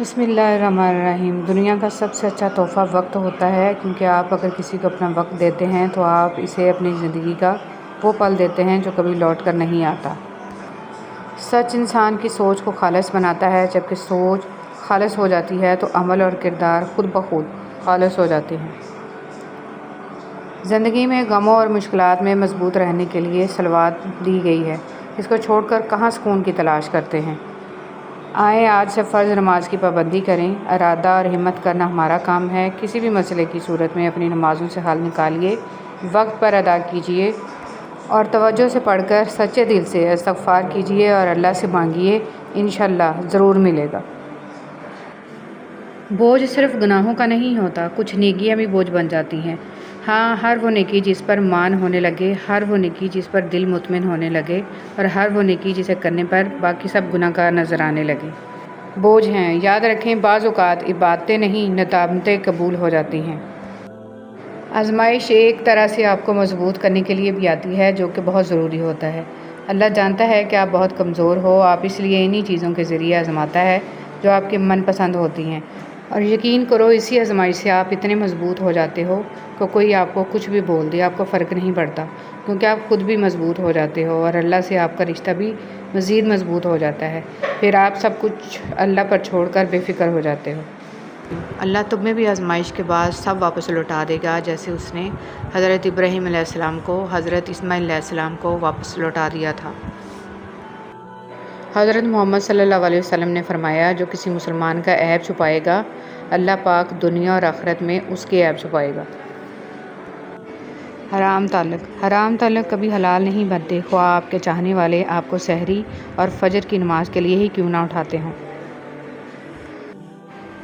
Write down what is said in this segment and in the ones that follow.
بسم اللہ الرحمن الرحیم۔ دنیا کا سب سے اچھا تحفہ وقت ہوتا ہے، کیونکہ آپ اگر کسی کو اپنا وقت دیتے ہیں تو آپ اسے اپنی زندگی کا وہ پل دیتے ہیں جو کبھی لوٹ کر نہیں آتا۔ سچ انسان کی سوچ کو خالص بناتا ہے، جبکہ سوچ خالص ہو جاتی ہے تو عمل اور کردار خود بخود خالص ہو جاتے ہیں۔ زندگی میں غموں اور مشکلات میں مضبوط رہنے کے لیے صلوات دی گئی ہے، اس کو چھوڑ کر کہاں سکون کی تلاش کرتے ہیں۔ آئیں آج سے فرض نماز کی پابندی کریں۔ ارادہ اور ہمت کرنا ہمارا کام ہے۔ کسی بھی مسئلے کی صورت میں اپنی نمازوں سے حل نکالیے، وقت پر ادا کیجیے اور توجہ سے پڑھ کر سچے دل سے استغفار کیجیے اور اللہ سے مانگیے، انشاءاللہ ضرور ملے گا۔ بوجھ صرف گناہوں کا نہیں ہوتا، کچھ نیکیاں بھی بوجھ بن جاتی ہیں۔ ہاں، ہر وہ نیکی جس پر مان ہونے لگے، ہر وہ نیکی جس پر دل مطمئن ہونے لگے، اور ہر وہ نیکی جسے کرنے پر باقی سب گناہ گار نظر آنے لگے، بوجھ ہیں۔ یاد رکھیں، بعض اوقات عبادتیں نہیں، ندامتیں قبول ہو جاتی ہیں۔ آزمائش ایک طرح سے آپ کو مضبوط کرنے کے لیے بھی آتی ہے، جو کہ بہت ضروری ہوتا ہے۔ اللہ جانتا ہے کہ آپ بہت کمزور ہو، آپ اس لیے انہی چیزوں کے ذریعے آزماتا ہے جو آپ کے من پسند ہوتی ہیں، اور یقین کرو اسی آزمائش سے آپ اتنے مضبوط ہو جاتے ہو کہ کوئی آپ کو کچھ بھی بول دے آپ کو فرق نہیں پڑتا، کیونکہ آپ خود بھی مضبوط ہو جاتے ہو اور اللہ سے آپ کا رشتہ بھی مزید مضبوط ہو جاتا ہے۔ پھر آپ سب کچھ اللہ پر چھوڑ کر بے فکر ہو جاتے ہو۔ اللہ تمہیں بھی آزمائش کے بعد سب واپس لوٹا دے گا، جیسے اس نے حضرت ابراہیم علیہ السلام کو حضرت اسماعیل علیہ السلام کو واپس لوٹا دیا تھا۔ حضرت محمد صلی اللہ علیہ وسلم نے فرمایا، جو کسی مسلمان کا عیب چھپائے گا، اللہ پاک دنیا اور آخرت میں اس کے عیب چھپائے گا۔ حرام تعلق کبھی حلال نہیں بنتے، خواہ آپ کے چاہنے والے آپ کو سحری اور فجر کی نماز کے لیے ہی کیوں نہ اٹھاتے ہوں۔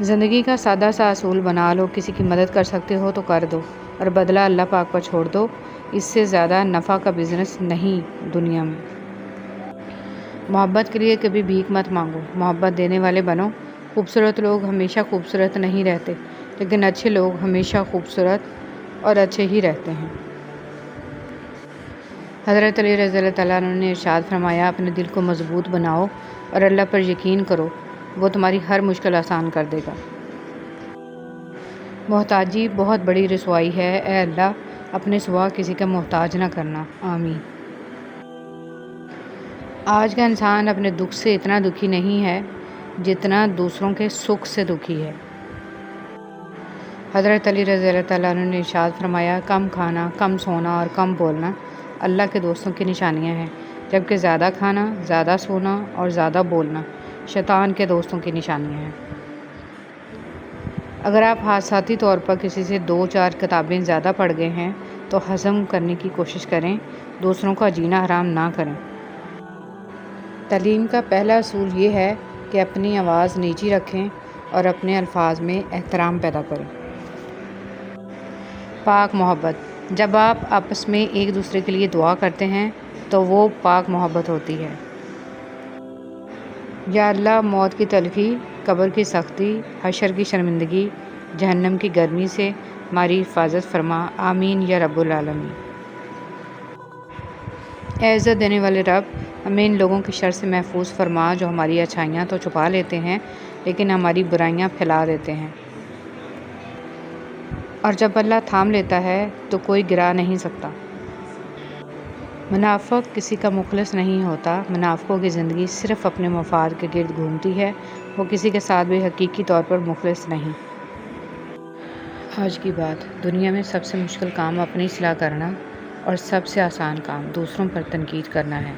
زندگی کا سادہ سا اصول بنا لو، کسی کی مدد کر سکتے ہو تو کر دو اور بدلہ اللہ پاک پر چھوڑ دو، اس سے زیادہ نفع کا بزنس نہیں دنیا میں۔ محبت کے لیے کبھی بھیک مت مانگو، محبت دینے والے بنو۔ خوبصورت لوگ ہمیشہ خوبصورت نہیں رہتے، لیکن اچھے لوگ ہمیشہ خوبصورت اور اچھے ہی رہتے ہیں۔ حضرت علی رضی اللہ تعالیٰ عنہ نے ارشاد فرمایا، اپنے دل کو مضبوط بناؤ اور اللہ پر یقین کرو، وہ تمہاری ہر مشکل آسان کر دے گا۔ محتاجی بہت بڑی رسوائی ہے، اے اللہ اپنے سوا کسی کا محتاج نہ کرنا، آمین۔ آج کا انسان اپنے دکھ سے اتنا دکھی نہیں ہے جتنا دوسروں کے سکھ سے دکھی ہے۔ حضرت علی رضی اللہ تعالیٰ عنہ نے ارشاد فرمایا، کم کھانا، کم سونا اور کم بولنا اللہ کے دوستوں کی نشانیاں ہیں، جبکہ زیادہ کھانا، زیادہ سونا اور زیادہ بولنا شیطان کے دوستوں کی نشانیاں ہیں۔ اگر آپ حادثاتی طور پر کسی سے 2-4 کتابیں زیادہ پڑھ گئے ہیں تو ہضم کرنے کی کوشش کریں، دوسروں کا جینا حرام نہ کریں۔ تعلیم کا پہلا اصول یہ ہے کہ اپنی آواز نیچی رکھیں اور اپنے الفاظ میں احترام پیدا کریں۔ پاک محبت، جب آپ آپس میں ایک دوسرے کے لیے دعا کرتے ہیں تو وہ پاک محبت ہوتی ہے۔ یا اللہ، موت کی تلخی، قبر کی سختی، حشر کی شرمندگی، جہنم کی گرمی سے ہماری حفاظت فرما، آمین یا رب العالمین۔ اے عزت دینے والے رب، ہمیں ان لوگوں کی شر سے محفوظ فرما جو ہماری اچھائیاں تو چھپا لیتے ہیں لیکن ہماری برائیاں پھیلا دیتے ہیں، اور جب اللہ تھام لیتا ہے تو کوئی گرا نہیں سکتا۔ منافق کسی کا مخلص نہیں ہوتا، منافقوں کی زندگی صرف اپنے مفاد کے گرد گھومتی ہے، وہ کسی کے ساتھ بھی حقیقی طور پر مخلص نہیں۔ آج کی بات، دنیا میں سب سے مشکل کام اپنی اصلاح کرنا اور سب سے آسان کام دوسروں پر تنقید کرنا ہے۔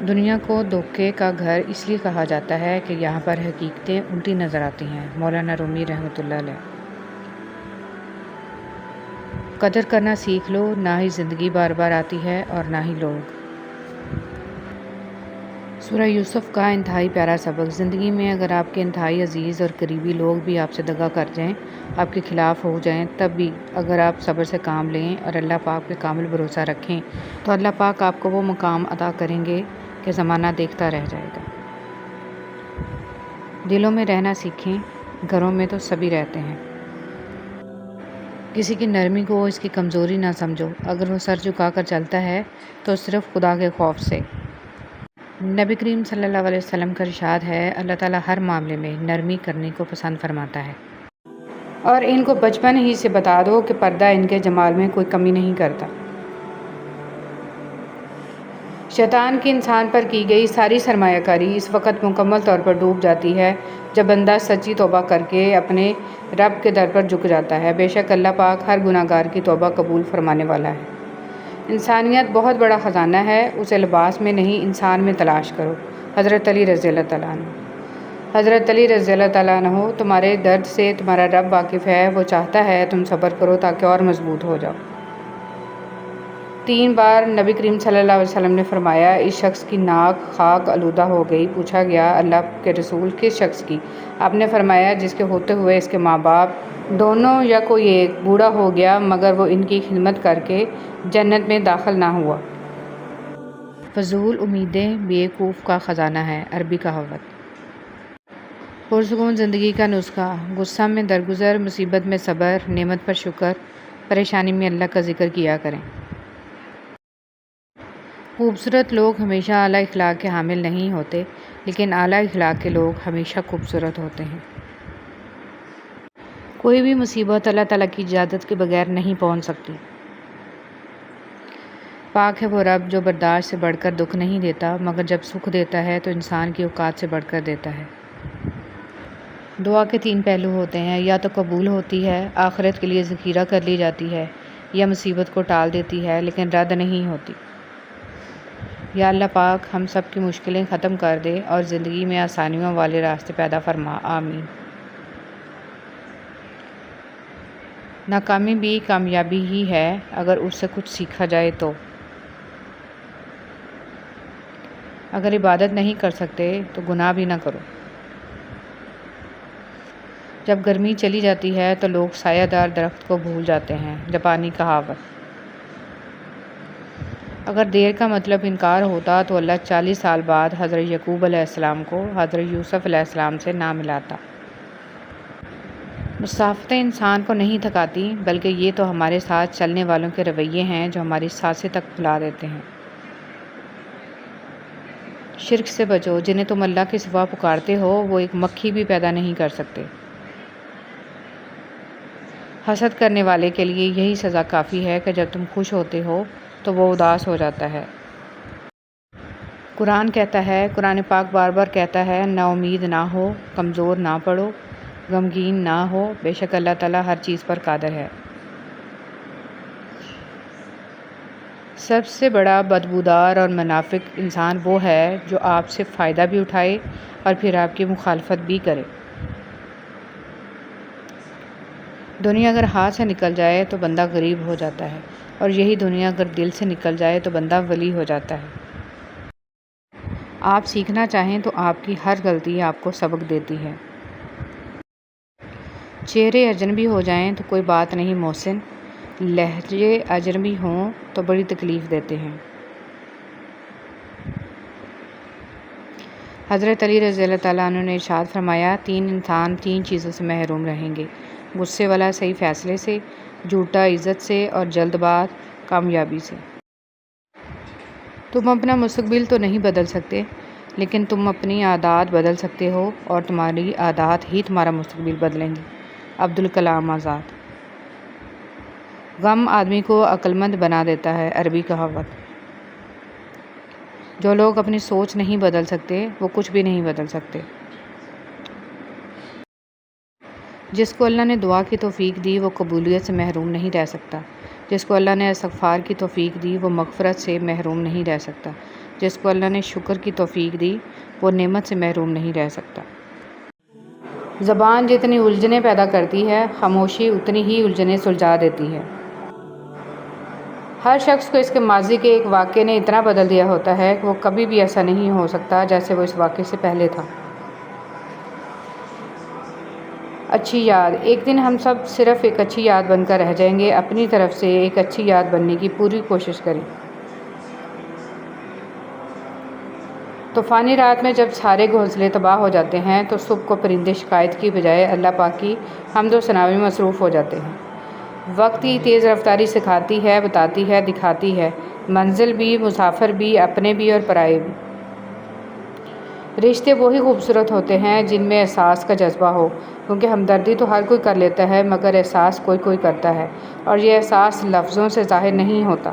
دنیا کو دھوکے کا گھر اس لیے کہا جاتا ہے کہ یہاں پر حقیقتیں الٹی نظر آتی ہیں، مولانا رومی رحمۃ اللہ علیہ۔ قدر کرنا سیکھ لو، نہ ہی زندگی بار بار آتی ہے اور نہ ہی لوگ۔ سورہ یوسف کا انتہائی پیارا سبق، زندگی میں اگر آپ کے انتہائی عزیز اور قریبی لوگ بھی آپ سے دغا کر جائیں، آپ کے خلاف ہو جائیں، تب بھی اگر آپ صبر سے کام لیں اور اللہ پاک پہ کامل بھروسہ رکھیں تو اللہ پاک آپ کو وہ مقام عطا کریں گے کہ زمانہ دیکھتا رہ جائے گا۔ دلوں میں رہنا سیکھیں، گھروں میں تو سبھی رہتے ہیں۔ کسی کی نرمی کو اس کی کمزوری نہ سمجھو، اگر وہ سر جھکا کر چلتا ہے تو صرف خدا کے خوف سے۔ نبی کریم صلی اللہ علیہ وسلم کا ارشاد ہے، اللہ تعالیٰ ہر معاملے میں نرمی کرنے کو پسند فرماتا ہے، اور ان کو بچپن ہی سے بتا دو کہ پردہ ان کے جمال میں کوئی کمی نہیں کرتا۔ شیطان کی انسان پر کی گئی ساری سرمایہ کاری اس وقت مکمل طور پر ڈوب جاتی ہے جب بندہ سچی توبہ کر کے اپنے رب کے در پر جھک جاتا ہے۔ بے شک اللہ پاک ہر گناہ گار کی توبہ قبول فرمانے والا ہے۔ انسانیت بہت بڑا خزانہ ہے، اسے لباس میں نہیں انسان میں تلاش کرو۔ حضرت علی رضی اللہ تعالیٰ عنہ۔ حضرت علی رضی اللہ تعالیٰ عنہ، تمہارے درد سے تمہارا رب واقف ہے، وہ چاہتا ہے تم صبر کرو تاکہ اور مضبوط ہو جاؤ۔ 3 بار نبی کریم صلی اللہ علیہ وسلم نے فرمایا، اس شخص کی ناک خاک آلودہ ہو گئی۔ پوچھا گیا، اللہ کے رسول کس شخص کی؟ آپ نے فرمایا، جس کے ہوتے ہوئے اس کے ماں باپ دونوں یا کوئی ایک بوڑھا ہو گیا مگر وہ ان کی خدمت کر کے جنت میں داخل نہ ہوا۔ فضول امیدیں بیوقوف کا خزانہ ہے، عربی کہاوت۔ پرسکون زندگی کا نسخہ: غصہ میں درگزر، مصیبت میں صبر، نعمت پر شکر، پریشانی میں اللہ کا ذکر کیا کریں۔ خوبصورت لوگ ہمیشہ اعلیٰ اخلاق کے حامل نہیں ہوتے، لیکن اعلیٰ اخلاق کے لوگ ہمیشہ خوبصورت ہوتے ہیں۔ کوئی بھی مصیبت اللہ تعالیٰ کی اجازت کے بغیر نہیں پہنچ سکتی۔ پاک ہے وہ رب جو برداشت سے بڑھ کر دکھ نہیں دیتا، مگر جب سکھ دیتا ہے تو انسان کی اوقات سے بڑھ کر دیتا ہے۔ دعا کے 3 پہلو ہوتے ہیں، یا تو قبول ہوتی ہے، آخرت کے لیے ذخیرہ کر لی جاتی ہے، یا مصیبت کو ٹال دیتی ہے لیکن رد نہیں ہوتی۔ یا اللہ پاک ہم سب کی مشکلیں ختم کر دے اور زندگی میں آسانیوں والے راستے پیدا فرما، آمین۔ ناکامی بھی کامیابی ہی ہے اگر اس سے کچھ سیکھا جائے تو۔ اگر عبادت نہیں کر سکتے تو گناہ بھی نہ کرو۔ جب گرمی چلی جاتی ہے تو لوگ سایہ دار درخت کو بھول جاتے ہیں، جاپانی کہاوت۔ اگر دیر کا مطلب انکار ہوتا تو اللہ 40 سال بعد حضرت یعقوب علیہ السلام کو حضرت یوسف علیہ السلام سے نہ ملاتا۔ مسافتیں انسان کو نہیں تھکاتی، بلکہ یہ تو ہمارے ساتھ چلنے والوں کے رویے ہیں جو ہماری سانسیں تک پھلا دیتے ہیں۔ شرک سے بچو، جنہیں تم اللہ کے سوا پکارتے ہو وہ ایک مکھی بھی پیدا نہیں کر سکتے۔ حسد کرنے والے کے لیے یہی سزا کافی ہے کہ جب تم خوش ہوتے ہو تو وہ اداس ہو جاتا ہے۔ قرآن کہتا ہے، قرآن پاک بار بار کہتا ہے، نا امید نہ ہو، کمزور نہ پڑو، غمگین نہ ہو، بے شک اللہ تعالیٰ ہر چیز پر قادر ہے۔ سب سے بڑا بدبودار اور منافق انسان وہ ہے جو آپ سے فائدہ بھی اٹھائے اور پھر آپ کی مخالفت بھی کرے۔ دنیا اگر ہاتھ سے نکل جائے تو بندہ غریب ہو جاتا ہے، اور یہی دنیا اگر دل سے نکل جائے تو بندہ ولی ہو جاتا ہے۔ آپ سیکھنا چاہیں تو آپ کی ہر غلطی آپ کو سبق دیتی ہے۔ چہرے اجنبی ہو جائیں تو کوئی بات نہیں محسن، لہجے اجنبی ہوں تو بڑی تکلیف دیتے ہیں۔ حضرت علی رضی اللہ تعالیٰ عنہ نے ارشاد فرمایا، 3 انسان 3 چیزوں سے محروم رہیں گے: غصے والا صحیح فیصلے سے، جھوٹا عزت سے، اور جلد باز کامیابی سے۔ تم اپنا مستقبل تو نہیں بدل سکتے، لیکن تم اپنی عادات بدل سکتے ہو، اور تمہاری عادات ہی تمہارا مستقبل بدلیں گی۔ عبدالکلام آزاد۔ غم آدمی کو عقل مند بنا دیتا ہے، عربی کہاوت۔ جو لوگ اپنی سوچ نہیں بدل سکتے وہ کچھ بھی نہیں بدل سکتے۔ جس کو اللہ نے دعا کی توفیق دی وہ قبولیت سے محروم نہیں رہ سکتا۔ جس کو اللہ نے استغفار کی توفیق دی وہ مغفرت سے محروم نہیں رہ سکتا۔ جس کو اللہ نے شکر کی توفیق دی وہ نعمت سے محروم نہیں رہ سکتا۔ زبان جتنی الجھنیں پیدا کرتی ہے، خاموشی اتنی ہی الجھنیں سلجھا دیتی ہے۔ ہر شخص کو اس کے ماضی کے ایک واقعے نے اتنا بدل دیا ہوتا ہے کہ وہ کبھی بھی ایسا نہیں ہو سکتا جیسے وہ اس واقعے سے پہلے تھا۔ اچھی یاد: ایک دن ہم سب صرف ایک اچھی یاد بن کر رہ جائیں گے۔ اپنی طرف سے ایک اچھی یاد بننے کی پوری کوشش کریں۔ طوفانی رات میں جب سارے گھونسلے تباہ ہو جاتے ہیں تو صبح کو پرندے شکایت کی بجائے اللہ پاک کی حمد و ثنا میں مصروف ہو جاتے ہیں۔ وقت کی تیز رفتاری سکھاتی ہے، بتاتی ہے، دکھاتی ہے، منزل بھی، مسافر بھی، اپنے بھی اور پرائے بھی۔ رشتے وہی خوبصورت ہوتے ہیں جن میں احساس کا جذبہ ہو، کیونکہ ہمدردی تو ہر کوئی کر لیتا ہے مگر احساس کوئی کوئی کرتا ہے، اور یہ احساس لفظوں سے ظاہر نہیں ہوتا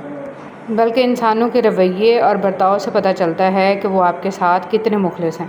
بلکہ انسانوں کے رویے اور برتاؤ سے پتہ چلتا ہے کہ وہ آپ کے ساتھ کتنے مخلص ہیں۔